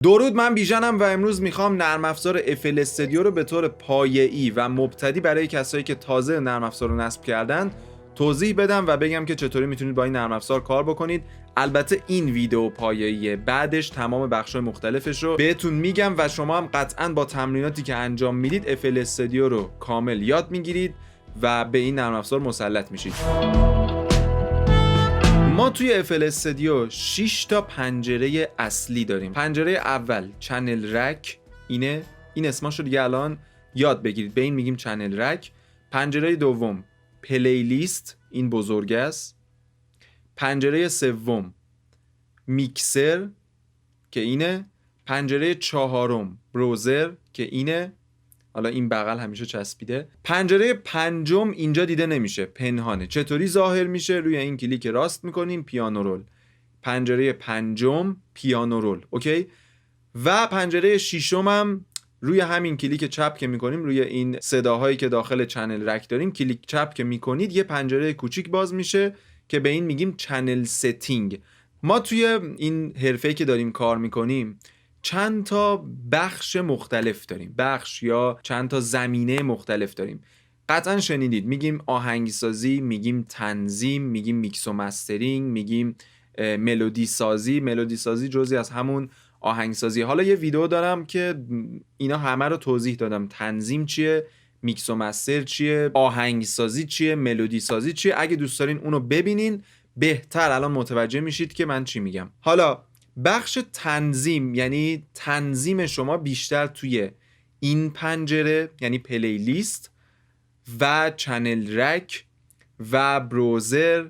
درود، من بیژنم و امروز میخوام نرم افزار FL استودیو رو به طور پایه‌ای و مبتدی برای کسایی که تازه نرم افزار رو نصب کردن توضیح بدم و بگم که چطوری میتونید با این نرم افزار کار بکنید. البته این ویدیو پایه‌ایه، بعدش تمام بخش‌های مختلفش رو بهتون میگم و شما هم قطعاً با تمریناتی که انجام میدید FL استودیو رو کامل یاد میگیرید و به این نرم افزار مسلط میشید. ما توی FL استودیو 6 تا پنجره اصلی داریم. پنجره اول چنل رک، این اسماشو دیگه الان یاد بگیرید، به این میگیم چنل رک. پنجره دوم پلیلیست، این بزرگ است. پنجره سوم میکسر که اینه. پنجره چهارم براوزر که اینه، حالا این بغل همیشه چسبیده. پنجره پنجم اینجا دیده نمیشه، پنهانه. چطوری ظاهر میشه؟ روی این کلیک راست میکنیم، پیانو رول. پنجره پنجم پیانو رول، اوکی. و پنجره ششم هم روی همین کلیک چپ که میکنیم، روی این صداهایی که داخل چنل رک داریم، کلیک چپ که میکنید یه پنجره کوچیک باز میشه که به این میگیم چنل ستینگ. ما توی این حرفه‌ای که داریم کار میکنیم چند تا بخش مختلف داریم، بخش یا چند تا زمینه مختلف داریم. قطعا شنیدید میگیم آهنگسازی، میگیم تنظیم، میگیم میکس و مسترینگ، میگیم ملودی سازی. ملودی سازی جزئی از همون آهنگسازی. حالا یه ویدیو دارم که اینا همه رو توضیح دادم، تنظیم چیه، میکس و مستر چیه، آهنگسازی چیه، ملودی سازی چیه. اگه دوست دارین اونو ببینین بهتر الان متوجه میشید که من چی میگم. حالا بخش تنظیم یعنی تنظیم شما بیشتر توی این پنجره، یعنی پلیلیست و چنل رک و براوزر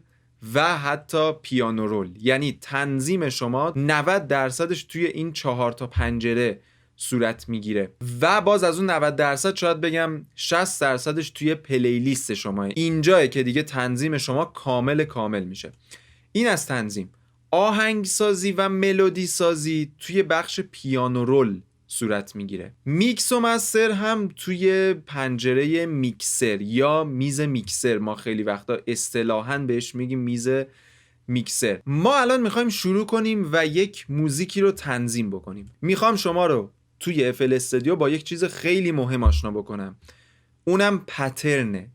و حتی پیانو رول. یعنی تنظیم شما 90%ش توی این 4 تا پنجره صورت میگیره و باز از اون 90% شاید بگم 60%ش توی پلیلیست شما. اینجایه که دیگه تنظیم شما کامل میشه. این از تنظیم. آهنگسازی و ملودی سازی توی بخش پیانو رول صورت میگیره. میکس و مستر هم توی پنجره میکسر یا میز میکسر. ما خیلی وقتا اصطلاحاً بهش میگیم میز میکسر. ما الان میخوایم شروع کنیم و یک موزیکی رو تنظیم بکنیم. میخوام شما رو توی FL استودیو با یک چیز خیلی مهم آشنا بکنم، اونم پترن.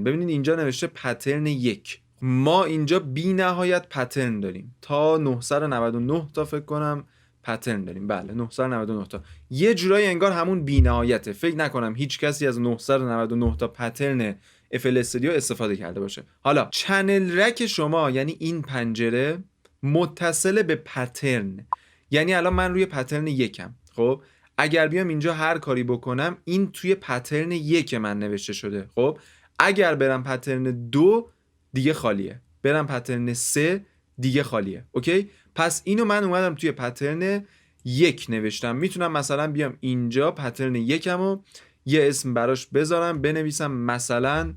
ببینید اینجا نوشته پترن 1. ما اینجا بی نهایت پترن داریم، تا 999 تا فکر کنم پترن داریم. بله 999 تا. یه جورایی انگار همون بی نهایته. فکر نکنم هیچ کسی از 999 تا پترن FL استودیو استفاده کرده باشه. حالا چنل رک شما یعنی این پنجره متصل به پترن. یعنی الان من روی پترن 1م. خب اگر بیام اینجا هر کاری بکنم این توی پترن 1 من نوشته شده. خب اگر برم پترن 2 دیگه خالیه، برم پترن 3 دیگه خالیه. اوکی؟ پس اینو من اومدم توی پترن 1 نوشتم. میتونم مثلا بیام اینجا پترن 1مو یه اسم براش بذارم، بنویسم مثلا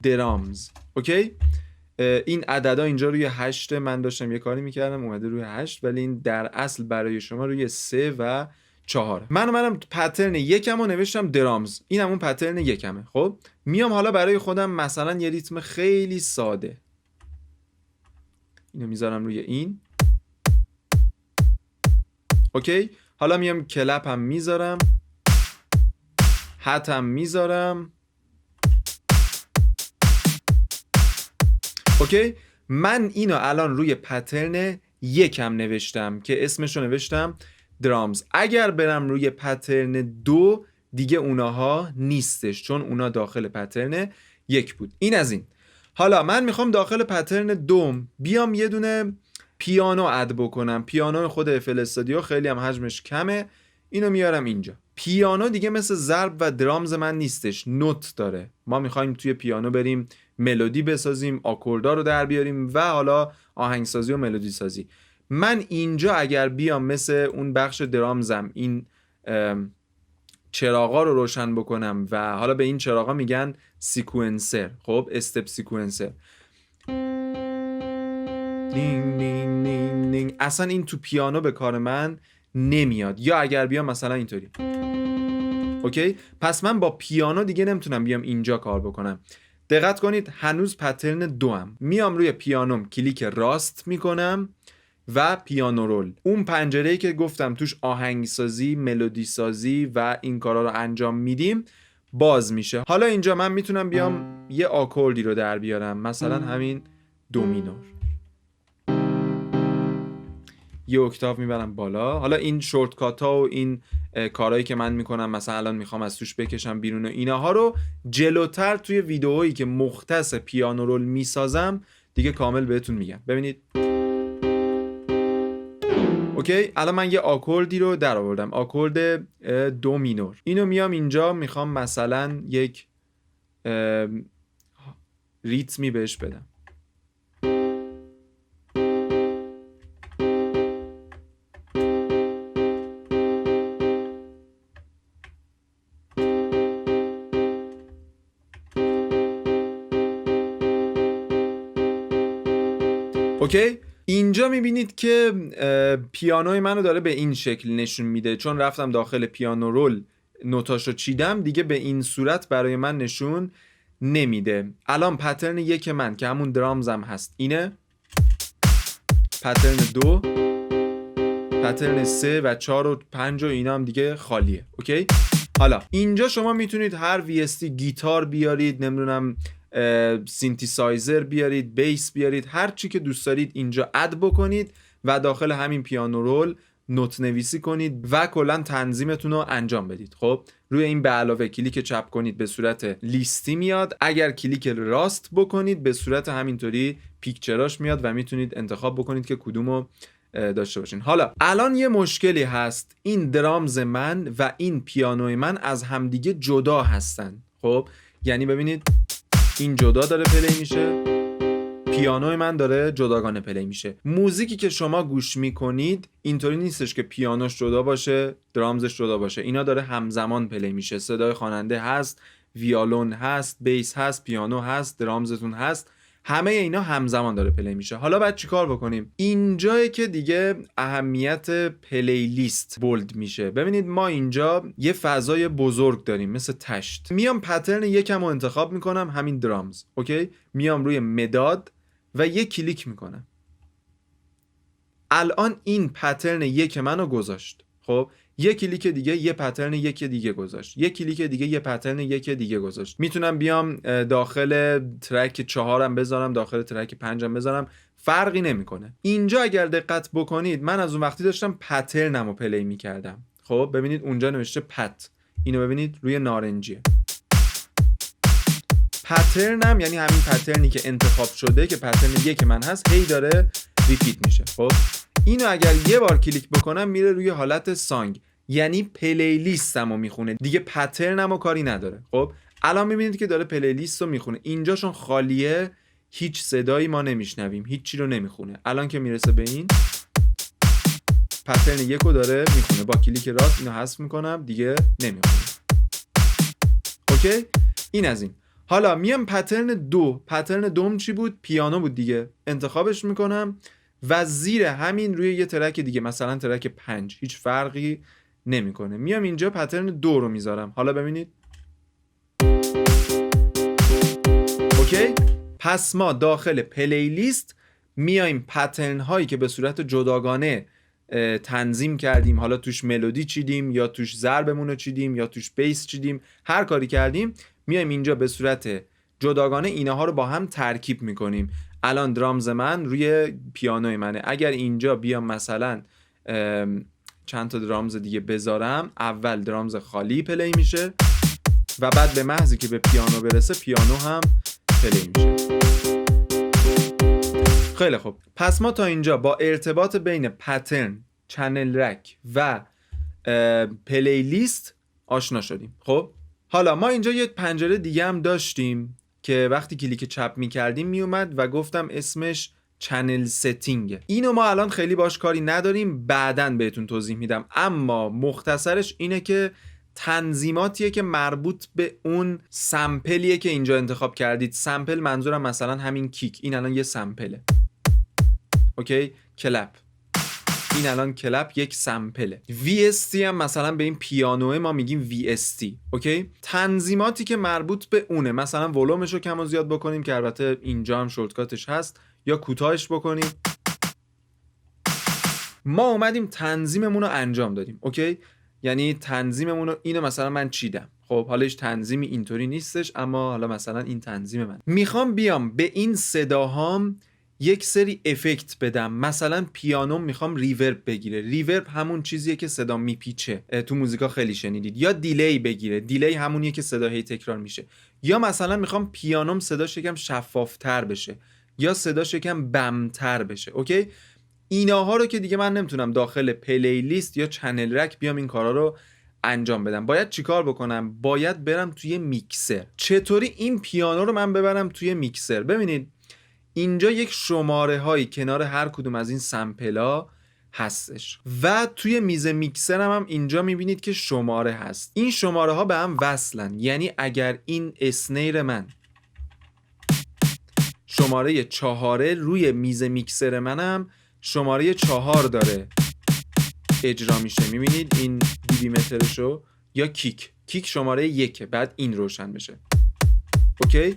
درامز. اوکی؟ این عددا اینجا روی 8، من داشتم یه کاری میکردم اومده روی 8، ولی این در اصل برای شما روی 3 و 4. من پترن 1مو نوشتم درامز، این همون پترن 1مه. خب میام حالا برای خودم مثلا یه ریتم خیلی ساده اینو میذارم روی این. اوکی؟ حالا میام کلپ هم میذارم، هت هم میذارم. اوکی؟ من اینو الان روی پترن 1 نوشتم که اسمشو نوشتم درامز. اگر برم روی پترن 2 دیگه اوناها نیستش، چون اونا داخل پترن 1 بود. این از این. حالا من میخوام داخل پترن 2 بیام یه دونه پیانو اد بکنم. پیانو خود FL استودیو خیلی هم حجمش کمه، اینو میارم اینجا. پیانو دیگه مثل ضرب و درامز من نیستش، نوت داره. ما میخوایم توی پیانو بریم ملودی بسازیم، آکوردا رو در بیاریم و حالا آهنگسازی و ملودی سازی. من اینجا اگر بیام مثل اون بخش درامزم این چراغا رو روشن بکنم و حالا به این چراغا میگن سیکونسر. خب استپ سیکونسر. دینگ دینگ دینگ دینگ. اصلا این تو پیانو به کار من نمیاد. یا اگر بیام مثلا اینطوری. اوکی؟ پس من با پیانو دیگه نمیتونم بیام اینجا کار بکنم. دقت کنید هنوز پترن 2ام. میام روی پیانوم کلیک راست میکنم، و پیانو رول. اون پنجره‌ای که گفتم توش آهنگسازی، ملودی سازی و این کارا رو انجام میدیم باز میشه. حالا اینجا من میتونم بیام یه آکوردی رو در بیارم، مثلا همین دو مینور، یه اکتاو میبرم بالا. حالا این شورتکات ها و این کارهایی که من میکنم، مثلا الان میخوام از توش بکشم بیرون و اینها رو جلوتر توی ویدئویی که مختص پیانو رول میسازم دیگه کامل بهتون میگم. ببینید اوکی، الان من یه آکوردی رو در آوردم، آکورد دو مینور. اینو میام اینجا میخوام مثلا یک ریتمی بهش بدم. اوکی، اینجا میبینید که پیانوی منو داره به این شکل نشون میده، چون رفتم داخل پیانو رول نوتاشو چیدم دیگه به این صورت برای من نشون نمیده. الان پترن یک من که همون درامزم هست اینه، پترن دو، پترن 3 و 4 و 5 و اینا هم دیگه خالیه. اوکی، حالا اینجا شما میتونید هر VST گیتار بیارید، نمیدونم سینتیسایزر بیارید، بیس بیارید، هر چی که دوست دارید اینجا اد بکنید و داخل همین پیانو رول نوت نویسی کنید و کلا تنظیمتون رو انجام بدید. خب روی این به علاوه کلیک چپ کنید به صورت لیستی میاد، اگر کلیک راست بکنید به صورت همینطوری پیکچراش میاد و میتونید انتخاب بکنید که کدومو داشته باشین. حالا الان یه مشکلی هست، این درامز من و این پیانوی من از همدیگه جدا هستن. خب یعنی ببینید این جدا داره پلی میشه، پیانوی من داره جداگانه پلی میشه. موزیکی که شما گوش میکنید اینطوری نیستش که پیانوش جدا باشه درامزش جدا باشه، اینا داره همزمان پلی میشه. صدای خواننده هست، ویالون هست، بیس هست، پیانو هست، درامزتون هست، همه اینا همزمان داره پلی میشه. حالا باید چیکار بکنیم؟ اینجایی که دیگه اهمیت پلی لیست بولد میشه. ببینید ما اینجا یه فضای بزرگ داریم مثل تشت. میام پترن یکم رو انتخاب میکنم، همین درامز. اوکی، میام روی مداد و یه کلیک میکنم. الان این پترن یک منو گذاشت. خب یه کلیک دیگه یه پترن یک دیگه گذاشت، یه کلیک دیگه یه پترن یک دیگه گذاشت. میتونم بیام داخل ترک 4 بذارم، داخل ترک 5 بذارم، فرقی نمیکنه. اینجا اگر دقت بکنید من از اون وقتی داشتم پترنمو پلی میکردم. خب ببینید اونجا نوشته پت، اینو ببینید روی نارنجیه. پترنم یعنی همین پترنی که انتخاب شده که پترن یک من هست هی داره ریپیت میشه. خب اینو اگر یه بار کلیک بکنم میره روی حالت سانگ، یعنی پلی لیستمو میخونه دیگه، پترنمو کاری نداره. خب الان میبینید که داره پلی لیستو میخونه. اینجاشون خالیه، هیچ صدایی ما نمیشنویم، هیچ چی رو نمیخونه. الان که میرسه به این پترن یکو داره میخونه، با کلیک راست اینو حذف میکنم دیگه نمیخونه. اوکی، این از این. حالا میام پترن دو، پترن دوم چی بود؟ پیانو بود دیگه، انتخابش میکنم و زیر همین روی یه ترک دیگه، مثلا ترک 5، هیچ فرقی نمیکنه. میام اینجا پترن 2 رو میذارم. حالا ببینید اوکی، پس ما داخل پلی لیست میایم پترن هایی که به صورت جداگانه تنظیم کردیم، حالا توش ملودی چیدیم یا توش ضربمون رو چیدیم یا توش بیس چیدیم، هر کاری کردیم میایم اینجا به صورت جداگانه اینها رو با هم ترکیب میکنیم. الان درامز من روی پیانوی منه، اگر اینجا بیام مثلا چند تا درامز دیگه بذارم، اول درامز خالی پلی میشه و بعد به محضی که به پیانو برسه پیانو هم پلی میشه. خیلی خوب، پس ما تا اینجا با ارتباط بین پترن، چنل رک و پلی لیست آشنا شدیم. خب حالا ما اینجا یه پنجره دیگه هم داشتیم که وقتی کلیک چپ میکردیم میومد و گفتم اسمش چنل ستینگ. اینو ما الان خیلی باش کاری نداریم، بعدن بهتون توضیح میدم، اما مختصرش اینه که تنظیماتیه که مربوط به اون سمپلیه که اینجا انتخاب کردید. سمپل منظورم مثلا همین کیک، این الان یه سمپله. اوکی، کلپ، این الان کلپ یک سمپله. VST هم مثلا به این پیانوه ما میگیم VST. اوکی، تنظیماتی که مربوط به اونه، مثلا ولومش رو کم و زیاد بکنیم که البته اینجا هم شورتکاتش هست، یا کوتاهش بکنیم ما اومدیم تنظیممون رو انجام دادیم. اوکی، یعنی تنظیممون رو اینو مثلا من چیدم. خب حالا هیچ تنظیمی اینطوری نیستش، اما حالا مثلا این تنظیم من. میخوام بیام به این صداهام یک سری افکت بدم. مثلا پیانو میخوام ریورب بگیره. ریورب همون چیزیه که صدا میپیچه، تو موزیکا خیلی شنیدید. یا دیلی بگیره. دیلی همونیه که صدا هی تکرار میشه. یا مثلا میخوام پیانوم صداش یکم شفافتر بشه، یا صداش یکم بمتر بشه. اوکی، ایناها رو که دیگه من نمیتونم داخل پلیلیست یا چنل رک بیام این کارا رو انجام بدم. باید چیکار بکنم؟ باید برم توی میکسر. چطوری این پیانو رو من ببرم توی میکسر؟ ببینید اینجا یک شماره هایی کنار هر کدوم از این سمپلا هستش و توی میز میکسر هم اینجا میبینید که شماره هست. این شماره ها به هم وصلن، یعنی اگر این اسنیر من شماره 4 روی میز میکسر منم شماره 4 داره اجرا میشه. میبینید این دیوی مترشو. یا کیک شماره 1 بعد این روشن بشه. اوکی،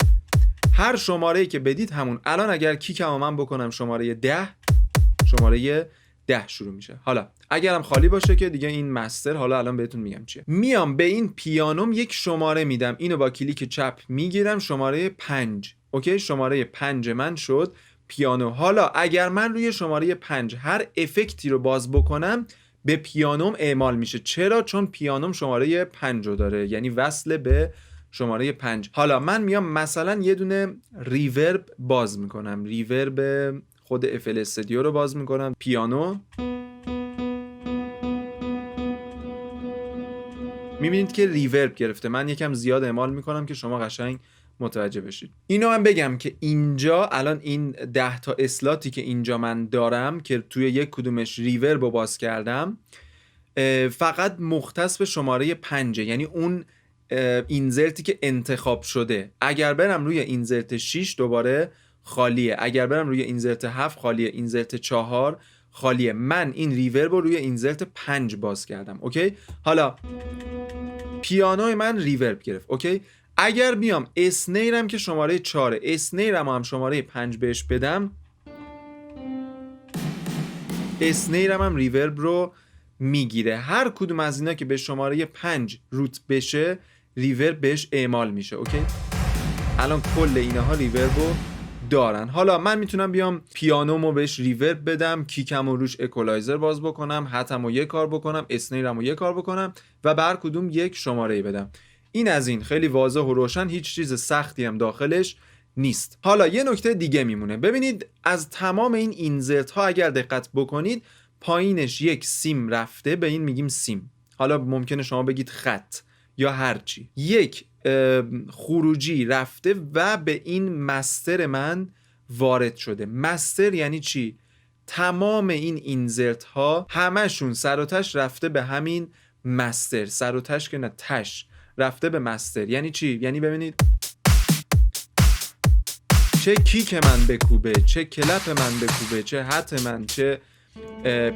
هر شماره‌ای که بدید همون. الان اگر کیکمو من بکنم شماره 10، شماره 10 شروع میشه. حالا اگرم خالی باشه که دیگه این مستر، حالا الان بهتون میگم چیه. میام به این پیانوم یک شماره میدم، اینو با کلیک چپ میگیرم، شماره 5. اوکی، شماره 5 من شد پیانو. حالا اگر من روی شماره 5 هر افکتی رو باز بکنم به پیانوم اعمال میشه. چرا؟ چون پیانوم شماره 5 رو داره، یعنی وصل به شماره 5. حالا من میام مثلا یه دونه ریورب باز میکنم، ریورب خود FL استودیو رو باز میکنم، پیانو. میبینید که ریورب گرفته. من یکم زیاد اعمال میکنم که شما قشنگ متوجه بشید. اینو من بگم که اینجا الان این 10 تا اسلاتی که اینجا من دارم که توی یک کدومش ریورب رو باز کردم فقط مختص به شماره 5، یعنی اون اینزرتی که انتخاب شده. اگر برم روی اینزرت 6 دوباره خالیه، اگر برم روی اینزرت 7 خالیه، اینزرت 4 خالیه. من این ریورب رو روی اینزرت 5 باز کردم. اوکی، حالا پیانوی من ریورب گرفت. اوکی، اگر بیام اسنیرم که شماره 4، اسنیرم هم شماره 5 بهش بدم، اسنیرم هم ریورب رو میگیره. هر کدوم از اینا که به شماره 5 روت بشه ریورب بهش اعمال میشه. اوکی، الان کل اینها ریورب رو دارن. حالا من میتونم بیام پیانومو بهش ریورب بدم، کیکمو روش اکولایزر باز بکنم، هتمو یک کار بکنم، اسنیرمو یک کار بکنم و به هر کدوم یک شماره بدم. این از این خیلی واضح و روشن، هیچ چیز سختی هم داخلش نیست. حالا یه نکته دیگه میمونه. ببینید از تمام این اینزرت ها اگر دقت بکنید پایینش یک سیم رفته، به این میگیم سیم. حالا ممکنه شما بگید خط یا هرچی. یک خروجی رفته و به این مستر من وارد شده. مستر یعنی چی؟ تمام این اینزرت ها همشون سر و تش رفته به همین مستر. سر و تش که نه، تش رفته به مستر. یعنی چی؟ یعنی ببینید چه کیک من بکوبه، چه کلپ من بکوبه، چه هت من، چه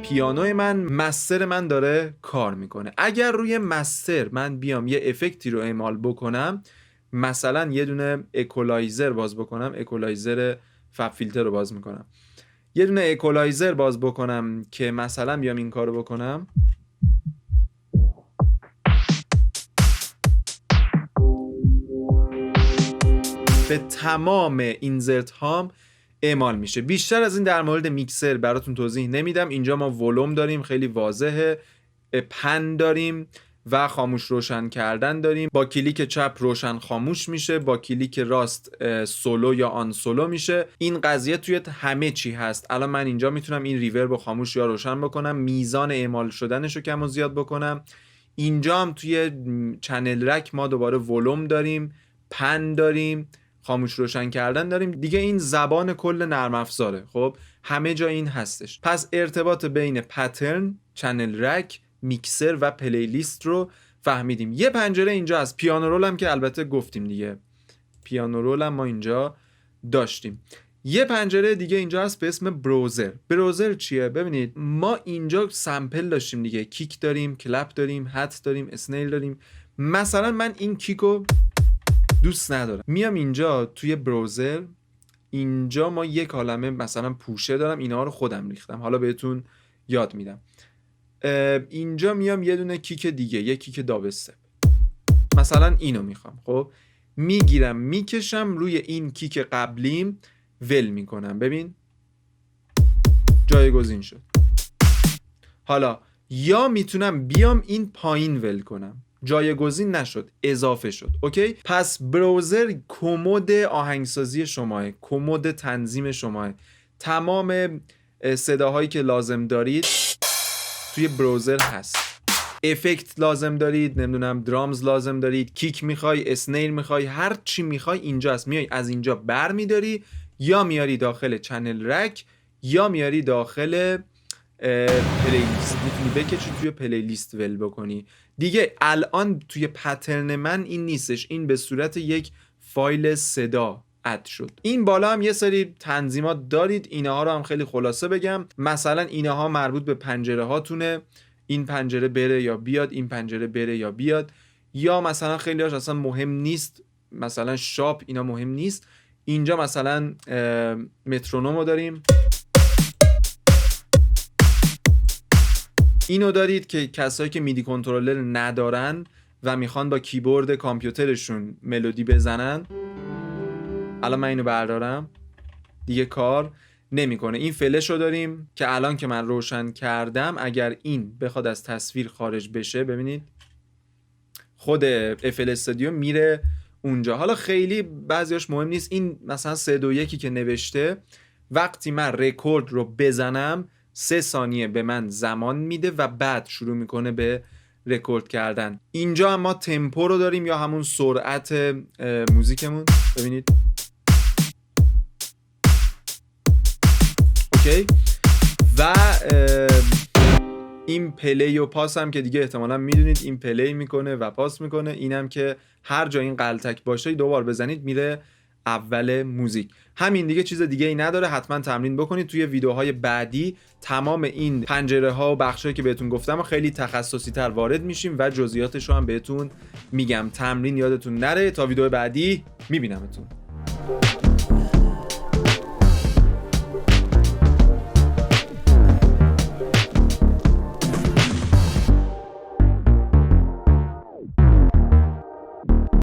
پیانوی من، مستر من داره کار میکنه. اگر روی مستر من بیام یه افکتی رو اعمال بکنم، مثلا یه دونه اکولایزر باز بکنم، اکولایزر فاب فیلتر رو باز میکنم، یه دونه اکولایزر باز بکنم که مثلا بیام این کارو بکنم، به تمام اینزرت هام اعمال میشه. بیشتر از این در مورد میکسر براتون توضیح نمیدم. اینجا ما ولوم داریم، خیلی واضحه، پن داریم و خاموش روشن کردن داریم. با کلیک چپ روشن خاموش میشه، با کلیک راست سولو یا آن سولو میشه. این قضیه توی همه چی هست. الان من اینجا میتونم این ریورب رو خاموش یا روشن بکنم، میزان اعمال شدنش رو کم و زیاد بکنم. اینجا هم توی چنل رک ما دوباره ولوم داریم، پن داریم، خاموش روشن کردن داریم. دیگه این زبان کل نرم افزاره. خب همه جا این هستش. پس ارتباط بین پترن، چنل رک، میکسر و پلیلیست رو فهمیدیم. یه پنجره اینجا هست. پیانو رول هم که البته گفتیم دیگه، پیانو رول هم ما اینجا داشتیم. یه پنجره دیگه اینجا هست به اسم بروزر. بروزر چیه؟ ببینید ما اینجا سمپل داشتیم دیگه، کیک داریم، کلپ داریم، هت داریم، اسنیل داریم. مثلا من این کیکو دوست ندارم، میام اینجا توی بروزر، اینجا ما یک عالمه مثلا پوشه دارم، اینا رو خودم ریختم. حالا بهتون یاد میدم. اینجا میام یه دونه کیک دیگه، یه کیک داب استپ، مثلا اینو میخوام. خب میگیرم میکشم روی این کیک قبلیم، ول میکنم. ببین جایگزین شد. حالا یا میتونم بیام این پایین ول کنم، جایگزین نشد، اضافه شد. اوکی؟ پس براوزر کمد آهنگسازی شماه، کمد تنظیم شماه. تمام صداهایی که لازم دارید توی براوزر هست. افکت لازم دارید، نمیدونم درامز لازم دارید، کیک میخوای، اسنیر میخوای، هر چی میخوای اینجا هست. میای از اینجا بر میداری، یا میاری داخل چنل رک، یا میاری داخل پلیلیست. میتونی بکشی توی پلیلیست ول بکنی دیگه. الان توی پترن من این نیستش، این به صورت یک فایل صدا اد شد. این بالا هم یه سری تنظیمات دارید، اینها رو هم خیلی خلاصه بگم. مثلا اینها مربوط به پنجره هاتونه، این پنجره بره یا بیاد، این پنجره بره یا بیاد. یا مثلا خیلی هاش اصلا مهم نیست، مثلا شاپ اینا مهم نیست. اینجا مثلا مترونومو داریم، اینو دارید که کسایی که میدی کنترلر ندارن و میخوان با کیبورد کامپیوترشون ملودی بزنن. الان من اینو بردارم دیگه کار نمیکنه. این فلش رو داریم که الان که من روشن کردم اگر این بخواد از تصویر خارج بشه، ببینید خود FL استودیو میره اونجا. حالا خیلی بعضیاش مهم نیست. این مثلا 3-2-1 که نوشته، وقتی من رکورد رو بزنم 3 ثانیه به من زمان میده و بعد شروع میکنه به رکورد کردن. اینجا هم ما تمپو رو داریم یا همون سرعت موزیکمون. ببینید اوکی. و این پلی و پاس هم که دیگه احتمالا میدونید، این پلی میکنه و پاس میکنه. اینم که هر جا این قلتک باشه دوبار بزنید میره اول موزیک. همین دیگه، چیز دیگه ای نداره. حتما تمرین بکنید. توی ویدیوهای بعدی تمام این پنجره ها و بخشایی که بهتون گفتم خیلی تخصصی تر وارد میشیم و جزئیاتش رو هم بهتون میگم. تمرین یادتون نره. تا ویدیو بعدی میبینمتون.